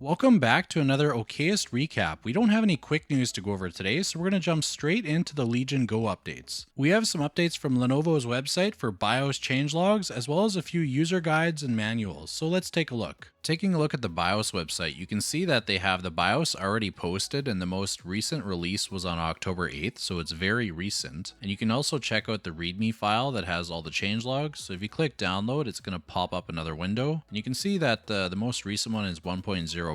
Welcome back to another Okest Recap. We don't have any quick news to go over today, so we're going to jump straight into the Legion Go updates. We have some updates from Lenovo's website for BIOS changelogs, as well as a few user guides and manuals, so let's take a look. Taking a look at the BIOS website, you can see that they have the BIOS already posted, and the most recent release was on October 8th, so it's very recent. And you can also check out the README file that has all the changelogs. So if you click download, it's going to pop up another window. And you can see that the most recent one is 1.04.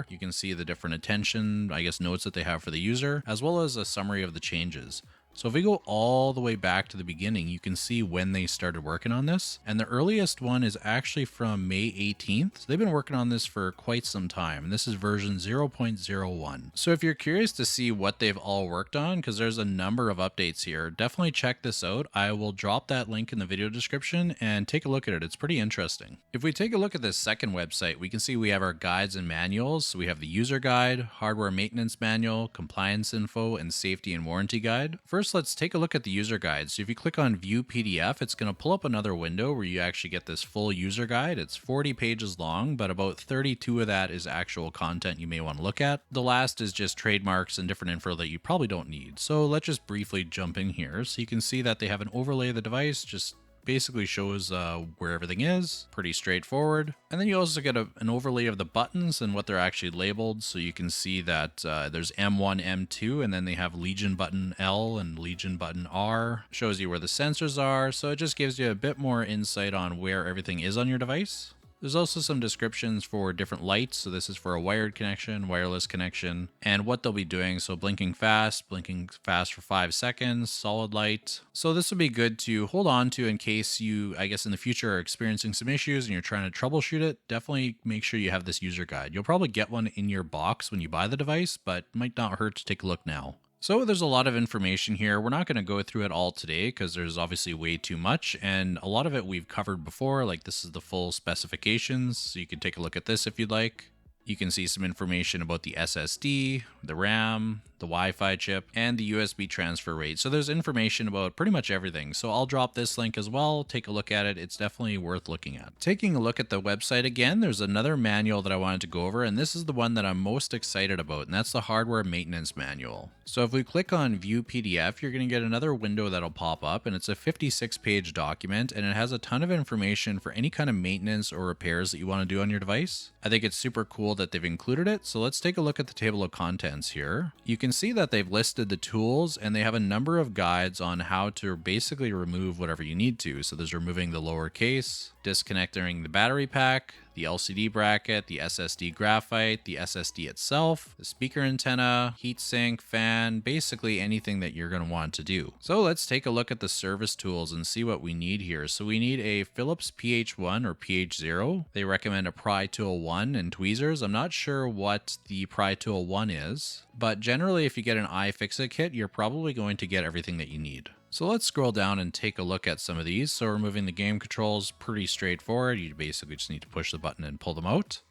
You can see the different attention, notes that they have for the user, as well as a summary of the changes. So if we go all the way back to the beginning, you can see when they started working on this. And the earliest one is actually from May 18th. So they've been working on this for quite some time. And this is version 0.01. So if you're curious to see what they've all worked on, because there's a number of updates here, definitely check this out. I will drop that link in the video description and take a look at it. It's pretty interesting. If we take a look at this second website, we can see we have our guides and manuals. So we have the user guide, hardware maintenance manual, compliance info, and safety and warranty guide. First, let's take a look at the user guide. So if you click on view PDF, it's going to pull up another window where you actually get this full user guide. It's 40 pages long, but about 32 of that is actual content you may want to look at. The last is just trademarks and different info that you probably don't need. So let's just briefly jump in here. So you can see that they have an overlay of the device, just basically shows where everything is. Pretty straightforward. And then you also get an overlay of the buttons and what they're actually labeled. So you can see that there's M1, M2, and then they have Legion button L and Legion button R. Shows you where the sensors are. So it just gives you a bit more insight on where everything is on your device. There's also some descriptions for different lights. So this is for a wired connection, wireless connection, and what they'll be doing. So blinking fast for 5 seconds, solid light. So this will be good to hold on to in case you, in the future are experiencing some issues and you're trying to troubleshoot it. Definitely make sure you have this user guide. You'll probably get one in your box when you buy the device, but it might not hurt to take a look now. So there's a lot of information here. We're not going to go through it all today because there's obviously way too much, and a lot of it we've covered before. Like, this is the full specifications, so you can take a look at this if you'd like. You can see some information about the SSD, the RAM, the Wi-Fi chip, and the USB transfer rate. So there's information about pretty much everything. So I'll drop this link as well. Take a look at it. It's definitely worth looking at. Taking a look at the website again, there's another manual that I wanted to go over, and this is the one that I'm most excited about, and that's the hardware maintenance manual. So if we click on view PDF, you're going to get another window that'll pop up, and it's a 56-page document, and it has a ton of information for any kind of maintenance or repairs that you want to do on your device. I think it's super cool that they've included it. So let's take a look at the table of contents here. You can see that they've listed the tools, and they have a number of guides on how to basically remove whatever you need to. So there's removing the lower case, disconnecting the battery pack, the LCD bracket, the SSD graphite, the SSD itself, the speaker antenna, heatsink, fan, basically anything that you're going to want to do. So let's take a look at the service tools and see what we need here. So we need a Philips PH1 or PH0. They recommend a Pry Tool 1 and tweezers. I'm not sure what the Pry Tool 1 is, but generally if you get an iFixit kit, you're probably going to get everything that you need. So let's scroll down and take a look at some of these. So removing the game controls, pretty straightforward. You basically just need to push the button and pull them out.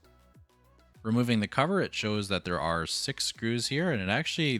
Removing the cover, it shows that there are 6 screws here, and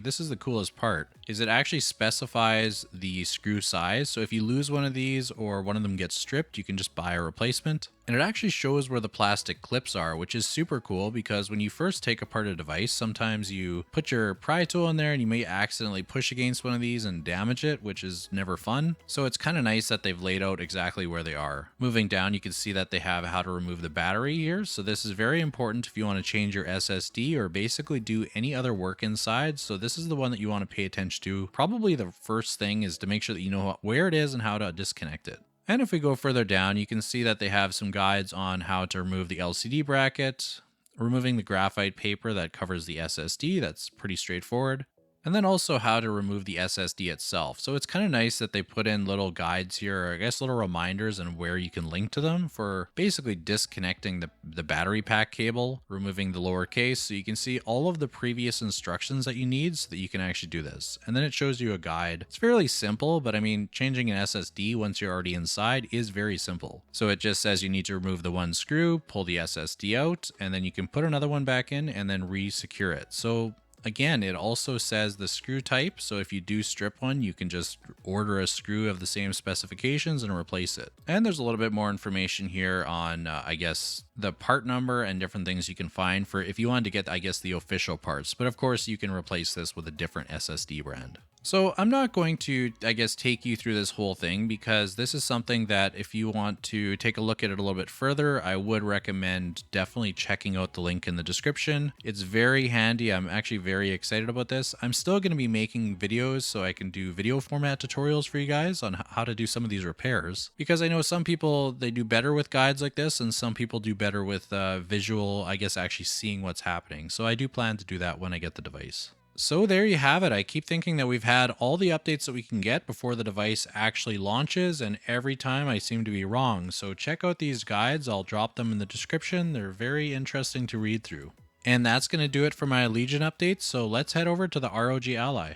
this is the coolest part, is it actually specifies the screw size. So if you lose one of these or one of them gets stripped, you can just buy a replacement. And it actually shows where the plastic clips are, which is super cool because when you first take apart a device, sometimes you put your pry tool in there and you may accidentally push against one of these and damage it, which is never fun. So it's kind of nice that they've laid out exactly where they are. Moving down, you can see that they have how to remove the battery here. So this is very important if you want to change your SSD or basically do any other work inside. So this is the one that you want to pay attention to. Probably the first thing is to make sure that you know where it is and how to disconnect it. And if we go further down, you can see that they have some guides on how to remove the LCD bracket, removing the graphite paper that covers the SSD. That's pretty straightforward. And then also how to remove the SSD itself. So it's kind of nice that they put in little guides here, or little reminders on where you can link to them for basically disconnecting the battery pack cable, removing the lower case. So you can see all of the previous instructions that you need so that you can actually do this. And then it shows you a guide. It's fairly simple, but changing an SSD once you're already inside is very simple. So it just says you need to remove the one screw, pull the SSD out, and then you can put another one back in and then re-secure it. So Again, it also says the screw type, so if you do strip one, you can just order a screw of the same specifications and replace it. And there's a little bit more information here on, I guess, the part number and different things you can find for if you wanted to get, I guess, the official parts. But of course, you can replace this with a different SSD brand. So I'm not going to, I guess, take you through this whole thing because this is something that if you want to take a look at it a little bit further, I would recommend definitely checking out the link in the description. It's very handy. I'm actually very excited about this. I'm still going to be making videos so I can do video format tutorials for you guys on how to do some of these repairs, because I know some people, they do better with guides like this and some people do better with visual, I guess, actually seeing what's happening. So I do plan to do that when I get the device. So there you have it. I keep thinking that we've had all the updates that we can get before the device actually launches, and every time I seem to be wrong. So check out these guides. I'll drop them in the description. They're very interesting to read through. And that's going to do it for my Legion updates. So let's head over to the ROG Ally.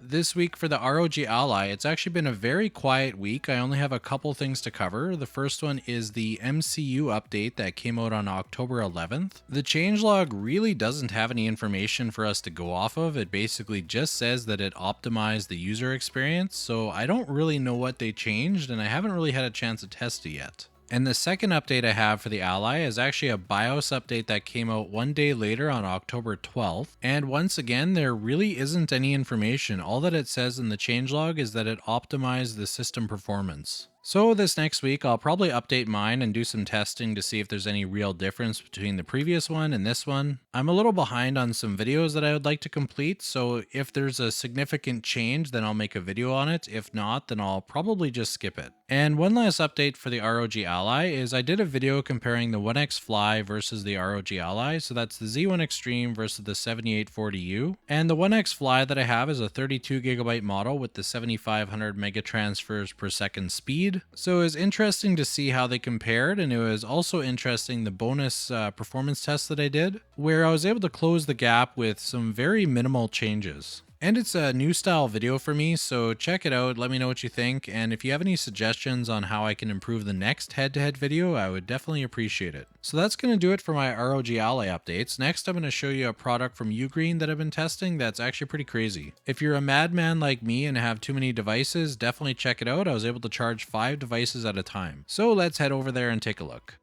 This week for the ROG Ally, it's actually been a very quiet week. I only have a couple things to cover. The first one is the MCU update that came out on October 11th. The changelog really doesn't have any information for us to go off of. It basically just says that it optimized the user experience, so I don't really know what they changed, and I haven't really had a chance to test it yet. And the second update I have for the Ally is actually a BIOS update that came out one day later on October 12th. And once again, there really isn't any information. All that it says in the changelog is that it optimized the system performance. So this next week, I'll probably update mine and do some testing to see if there's any real difference between the previous one and this one. I'm a little behind on some videos that I would like to complete, so if there's a significant change, then I'll make a video on it. If not, then I'll probably just skip it. And one last update for the ROG Ally is I did a video comparing the OneXFLY versus the ROG Ally, so that's the Z1 Extreme versus the 7840U. And the OneXFLY that I have is a 32GB model with the 7500 megatransfers per second speed. So it was interesting to see how they compared, and it was also interesting the bonus performance test that I did, where I was able to close the gap with some very minimal changes. And it's a new style video for me, so check it out, let me know what you think, and if you have any suggestions on how I can improve the next head-to-head video, I would definitely appreciate it. So that's going to do it for my ROG Ally updates. Next, I'm going to show you a product from UGreen that I've been testing that's actually pretty crazy. If you're a madman like me and have too many devices, definitely check it out. I was able to charge 5 devices at a time. So let's head over there and take a look.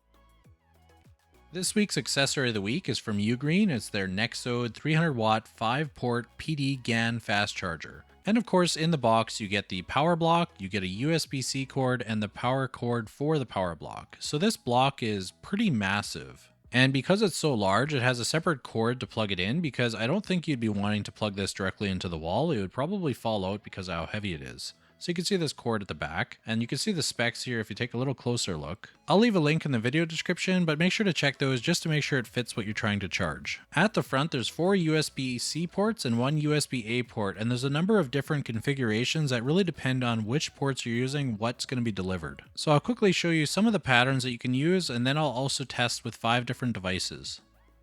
This week's accessory of the week is from UGreen. It's their nexode 300 watt 5-port PD GAN fast charger. And of course, in the box, you get the power block, you get a USB-C cord, and the power cord for the power block. So this block is pretty massive. And because it's so large, it has a separate cord to plug it in, because I don't think you'd be wanting to plug this directly into the wall. It would probably fall out because of how heavy it is. So you can see this cord at the back, and you can see the specs here if you take a little closer look. I'll leave a link in the video description, but make sure to check those just to make sure it fits what you're trying to charge. At the front, there's 4 USB-C ports and 1 USB-A port, and there's a number of different configurations that really depend on which ports you're using, what's going to be delivered. So I'll quickly show you some of the patterns that you can use, and then I'll also test with 5 different devices.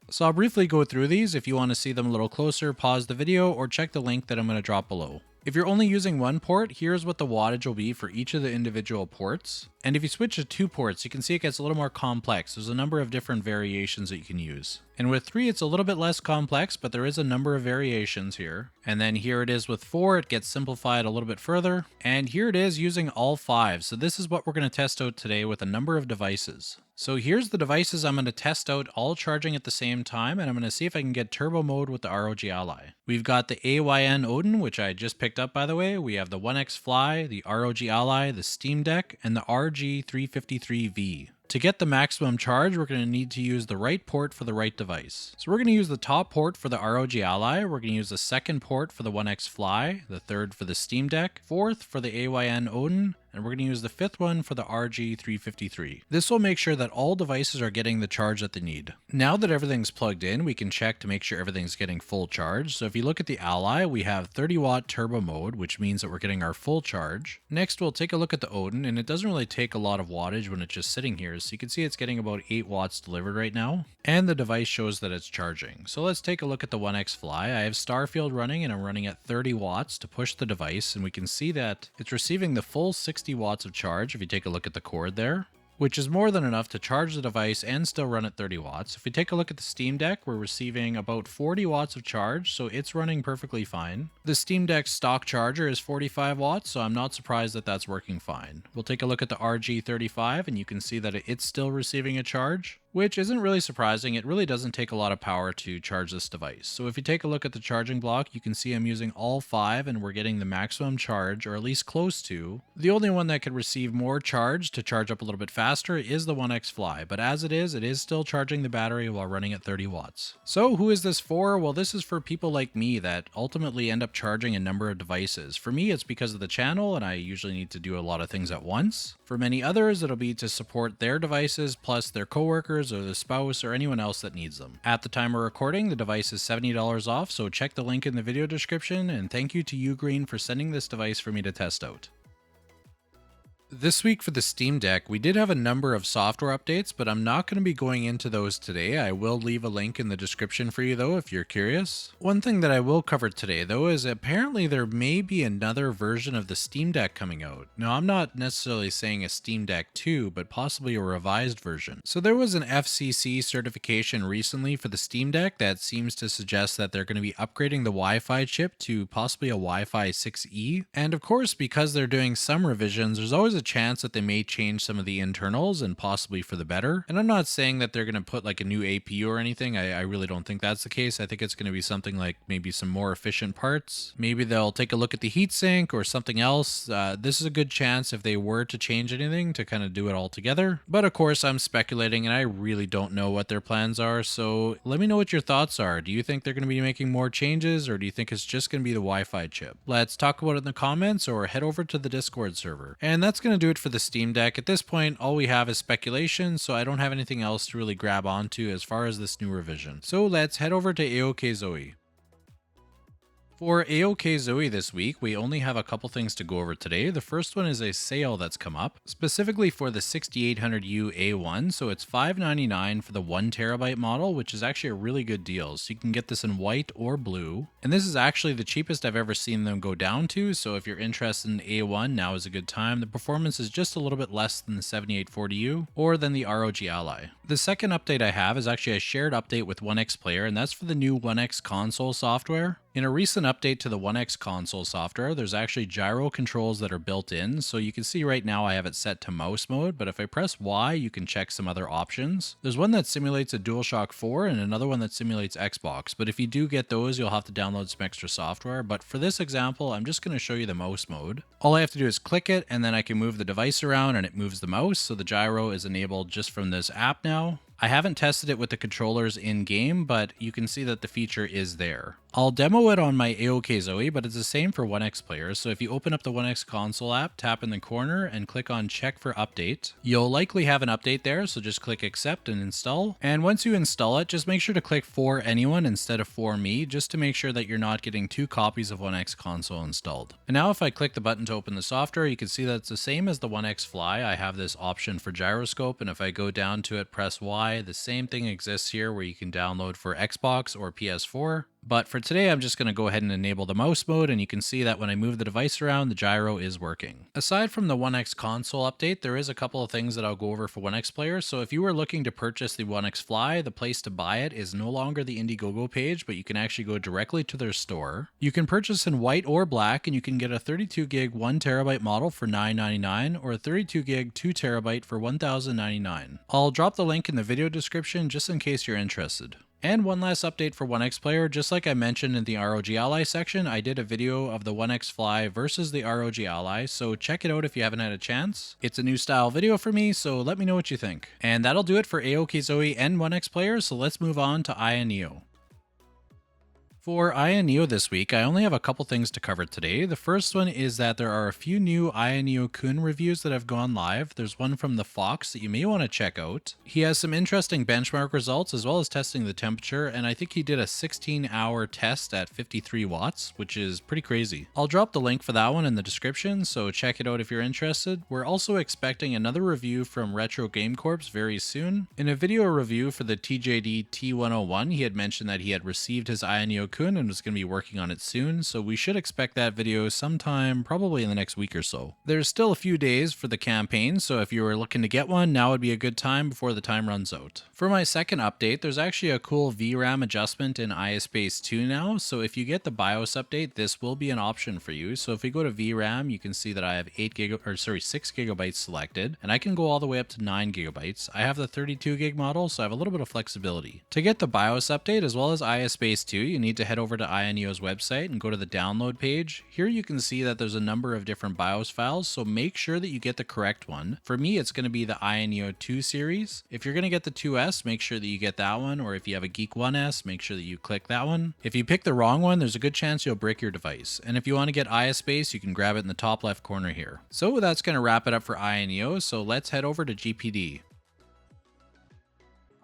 So I'll briefly go through these. If you want to see them a little closer, pause the video or check the link that I'm going to drop below. If you're only using one port, here's what the wattage will be for each of the individual ports. And if you switch to 2 ports, you can see it gets a little more complex. There's a number of different variations that you can use. And with 3, it's a little bit less complex, but there is a number of variations here. And then here it is with 4, it gets simplified a little bit further. And here it is using all 5. So this is what we're going to test out today with a number of devices. So here's the devices I'm going to test out all charging at the same time, and I'm going to see if I can get turbo mode with the ROG Ally. We've got the AYN Odin, which I just picked up by the way. We have the OneXFLY, the ROG Ally, the Steam Deck, and the RG353V. To get the maximum charge, we're going to need to use the right port for the right device. So we're going to use the top port for the ROG Ally, we're going to use the second port for the OneXFLY, the third for the Steam Deck, fourth for the AYN Odin, and we're going to use the 5th one for the RG353. This will make sure that all devices are getting the charge that they need. Now that everything's plugged in, we can check to make sure everything's getting full charge. So if you look at the Ally, we have 30 watt turbo mode, which means that we're getting our full charge. Next, we'll take a look at the Odin, and it doesn't really take a lot of wattage when it's just sitting here. So you can see it's getting about 8 watts delivered right now, and the device shows that it's charging. So let's take a look at the OneXFLY. I have Starfield running, and I'm running at 30 watts to push the device, and we can see that it's receiving the full 60 watts of charge if you take a look at the cord there. which is more than enough to charge the device and still run at 30 watts. If we take a look at the Steam Deck, we're receiving about 40 watts of charge, so it's running perfectly fine. The Steam Deck's stock charger is 45 watts, so I'm not surprised that that's working fine. We'll take a look at the RG35, and you can see that it's still receiving a charge, which isn't really surprising. It really doesn't take a lot of power to charge this device. So if you take a look at the charging block, you can see I'm using all 5 and we're getting the maximum charge, or at least close to. The only one that could receive more charge to charge up a little bit faster is the OneXFLY, but as it is still charging the battery while running at 30 watts. So who is this for? Well, this is for people like me that ultimately end up charging a number of devices. For me, it's because of the channel and I usually need to do a lot of things at once. For many others, it'll be to support their devices plus their coworkers or the spouse or anyone else that needs them. At the time of recording, the device is $70 off, so check the link in the video description, and thank you to UGreen for sending this device for me to test out. This week for the Steam Deck, we did have a number of software updates, but I'm not going to be going into those today. I will leave a link in the description for you though if you're curious. One thing that I will cover today though is apparently there may be another version of the Steam Deck coming out. Now I'm not necessarily saying a Steam Deck 2, but possibly a revised version. So there was an FCC certification recently for the Steam Deck that seems to suggest that they're going to be upgrading the Wi-Fi chip to possibly a Wi-Fi 6E. And of course, because they're doing some revisions, there's always a chance that they may change some of the internals and possibly for the better. And I'm not saying that they're going to put like a new APU or anything. I really don't think that's the case. I think it's going to be something like maybe some more efficient parts. Maybe they'll take a look at the heatsink or something else. This is a good chance if they were to change anything to kind of do it all together. But of course, I'm speculating and I really don't know what their plans are. So let me know what your thoughts are. Do you think they're going to be making more changes, or do you think it's just going to be the Wi-Fi chip? Let's talk about it in the comments or head over to the Discord server. And that's going to do it for the Steam Deck. At this point, all we have is speculation, so I don't have anything else to really grab onto as far as this new revision. So let's head over to AOKZOE. For AOKZOE this week, we only have a couple things to go over today. The first one is a sale that's come up, specifically for the 6800U A1, so it's $599 for the 1TB model, which is actually a really good deal. So you can get this in white or blue, and this is actually the cheapest I've ever seen them go down to, so if you're interested in A1, now is a good time. The performance is just a little bit less than the 7840U or than the ROG Ally. The second update I have is actually a shared update with OneXPlayer, and that's for the new OneX console software. In a recent update to the OneX console software, there's actually gyro controls that are built in, so you can see right now I have it set to mouse mode, but if I press Y, you can check some other options. There's one that simulates a DualShock 4 and another one that simulates Xbox, but if you do get those, you'll have to download some extra software. But for this example, I'm just going to show you the mouse mode. All I have to do is click it, and then I can move the device around and it moves the mouse, so the gyro is enabled just from this app now. I haven't tested it with the controllers in-game, but you can see that the feature is there. I'll demo it on my AOKZOE, but it's the same for OneXPlayer. So if you open up the OneX console app, tap in the corner and click on check for update, you'll likely have an update there, so just click accept and install. And once you install it, just make sure to click for anyone instead of for me, just to make sure that you're not getting 2 copies of OneX console installed. And now if I click the button to open the software, you can see that it's the same as the OneXFLY. I have this option for gyroscope, and if I go down to it, press Y, the same thing exists here where you can download for Xbox or PS4. But for today, I'm just going to go ahead and enable the mouse mode, and you can see that when I move the device around, the gyro is working. Aside from the OneX console update, there is a couple of things that I'll go over for OneXPlayer. So if you were looking to purchase the OneXFLY, the place to buy it is no longer the Indiegogo page, but you can actually go directly to their store. You can purchase in white or black, and you can get a 32GB 1TB model for $999 or a 32GB 2TB for $1,099. I'll drop the link in the video description just in case you're interested. And one last update for OneXPlayer, just like I mentioned in the ROG Ally section, I did a video of the OneXFLY versus the ROG Ally, so check it out if you haven't had a chance. It's a new style video for me, so let me know what you think. And that'll do it for AOKZOE and OneXPlayer, so let's move on to AYANEO. For AYANEO this week, I only have a couple things to cover today. The first one is that there are a few new AYANEO Kun reviews that have gone live. There's one from the Fox that you may want to check out. He has some interesting benchmark results as well as testing the temperature, and I think he did a 16-hour test at 53 watts, which is pretty crazy. I'll drop the link for that one in the description, so check it out if you're interested. We're also expecting another review from Retro Game Corps very soon. In a video review for the TJD T101, he had mentioned that he had received his AYANEO Kun and is going to be working on it soon, so we should expect that video sometime probably in the next week or so. There's still a few days for the campaign, so if you were looking to get one, now would be a good time before the time runs out. For my second update, there's actually a cool VRAM adjustment in ISpace 2 now, so if you get the BIOS update, this will be an option for you. So if we go to VRAM, you can see that I have 6 gigabytes selected, and I can go all the way up to 9 gigabytes. I have the 32 gig model, so I have a little bit of flexibility. To get the BIOS update as well as ISpace 2, you need to head over to AYANEO's website and go to the download page. Here you can see that there's a number of different BIOS files, so make sure that you get the correct one. For me, it's going to be the AYANEO 2 series. If you're going to get the 2S, make sure that you get that one, or if you have a Geek 1S, make sure that you click that one. If you pick the wrong one, there's a good chance you'll break your device. And if you want to get ISpace, you can grab it in the top left corner here. So that's going to wrap it up for AYANEO, so let's head over to GPD.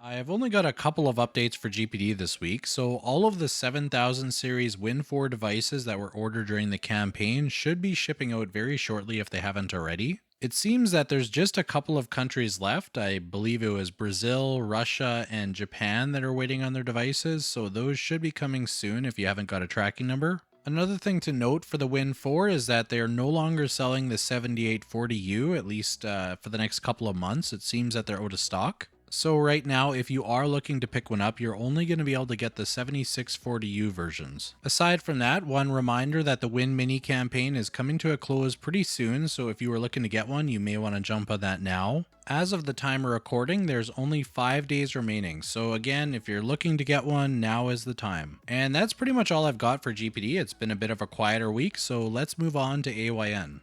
I've only got a couple of updates for GPD this week, so all of the 7000 series Win 4 devices that were ordered during the campaign should be shipping out very shortly if they haven't already. It seems that there's just a couple of countries left. I believe it was Brazil, Russia, and Japan that are waiting on their devices, so those should be coming soon if you haven't got a tracking number. Another thing to note for the Win 4 is that they are no longer selling the 7840U, at least for the next couple of months. It seems that they're out of stock. So right now, if you are looking to pick one up, you're only going to be able to get the 7640U versions. Aside from that, one reminder that the Win Mini campaign is coming to a close pretty soon, so if you were looking to get one, you may want to jump on that now. As of the time of recording, there's only 5 days remaining, so again, if you're looking to get one, now is the time. And that's pretty much all I've got for GPD. It's been a bit of a quieter week, so let's move on to AYN.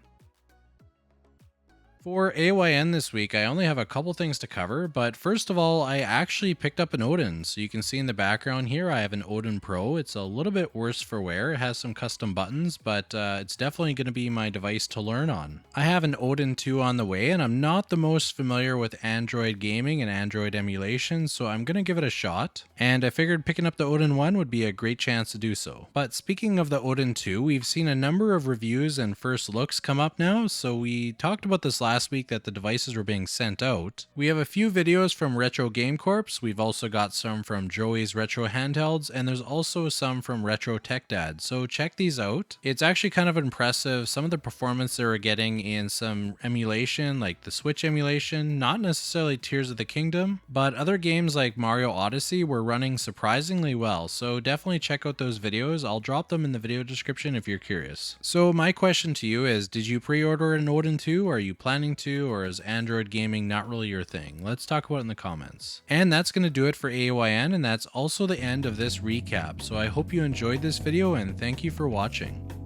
For AYN this week, I only have a couple things to cover, but first of all, I actually picked up an Odin. So you can see in the background here, I have an Odin Pro. It's a little bit worse for wear. It has some custom buttons, but it's definitely going to be my device to learn on. I have an Odin 2 on the way, and I'm not the most familiar with Android gaming and Android emulation, so I'm going to give it a shot. And I figured picking up the Odin 1 would be a great chance to do so. But speaking of the Odin 2, we've seen a number of reviews and first looks come up now, so we talked about this last week that the devices were being sent out. We have a few videos from Retro Game Corps. We've also got some from Joey's Retro Handhelds, and there's also some from Retro Tech Dad. So check these out. It's actually kind of impressive. Some of the performance they were getting in some emulation, like the Switch emulation, not necessarily Tears of the Kingdom, but other games like Mario Odyssey were running surprisingly well. So definitely check out those videos. I'll drop them in the video description if you're curious. So my question to you is, did you pre-order an Odin 2? Are you planning to? Or is Android gaming not really your thing? Let's talk about it in the comments. And that's going to do it for AYN, and that's also the end of this recap. So I hope you enjoyed this video, and thank you for watching.